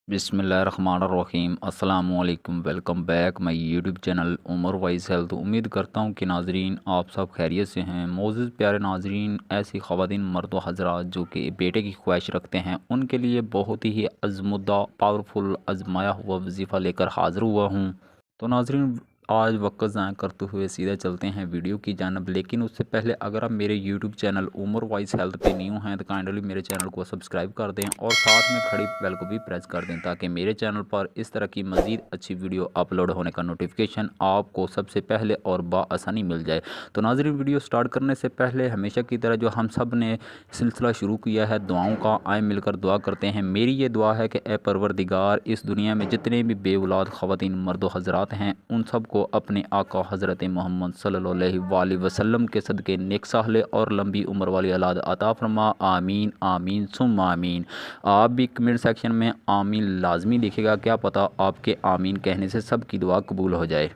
बिस्मिल्लाहिर्रहमानिर्रहीम अस्सलामुअलैकुम। Welcome back my YouTube channel Umar Wise Health. उम्मीद करता हूँ कि नाजरीन आप सब खैरियत से हैं। मोअज़्ज़ज़ प्यारे नाजरीन, ऐसी ख़वातीन मर्द व हज़रात जो कि बेटे की ख्वाहिश रखते हैं, उनके लिए बहुत ही अज़मुद्दा पावरफुल आजमाया हुआ वजीफ़ा लेकर हाज़िर हुआ हूँ। तो नाजरीन, आज वक्त ज़ाया करते हुए सीधे चलते हैं वीडियो की जानब। लेकिन उससे पहले अगर आप मेरे YouTube channel Umar Wise Health पे न्यू हैं तो काइंडली मेरे चैनल को सब्सक्राइब कर दें और साथ में खड़ी बेल को भी प्रेस कर दें ताकि मेरे चैनल पर इस तरह की मज़ीद अच्छी वीडियो अपलोड होने का नोटिफिकेशन आपको सबसे पहले और बआसानी मिल जाए। तो नाज़रीन, वीडियो स्टार्ट करने से पहले हमेशा की तरह जो हम सब ने सिलसिला शुरू किया है दुआओं का, आए मिलकर दुआ करते हैं। मेरी ये दुआ है कि ए परवरदिगार, इस दुनिया में जितने भी बेऔलाद ख़वातीन मर्द व हज़रात हैं, उन सब को अपने आका हज़रत मोहम्मद सल्लल्लाहु अलैहि वसल्लम के सदक़े नेक साहले और लंबी उम्र वाली औलाद अता फरमा। आमीन आमीन सुम्मा आमीन। आप भी कमेंट सेक्शन में आमीन लाजमी लिखिएगा, क्या पता आपके आमीन कहने से सब की दुआ कबूल हो जाए।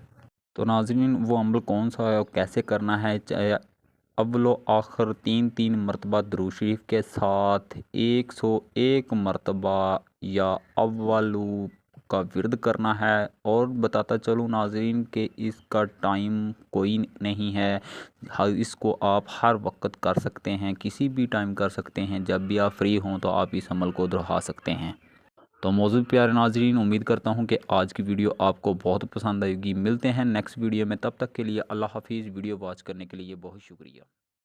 तो नाज़रीन, वो अमल कौन सा है और कैसे करना है? चाहे अव्वलो आखिर तीन तीन मरतबा दुरूद शरीफ के साथ 101 मरतबा या अव्वलू का विर्द करना है। और बताता चलूँ नाज़रीन कि इसका टाइम कोई नहीं है, इसको आप हर वक्त कर सकते हैं, किसी भी टाइम कर सकते हैं। जब भी आप फ्री हों तो आप इस अमल को दोहरा सकते हैं। तो मौजूद प्यारे नाज़रीन, उम्मीद करता हूँ कि आज की वीडियो आपको बहुत पसंद आएगी। मिलते हैं नेक्स्ट वीडियो में, तब तक के लिए अल्लाह हाफिज़। वीडियो वॉच करने के लिए बहुत शुक्रिया।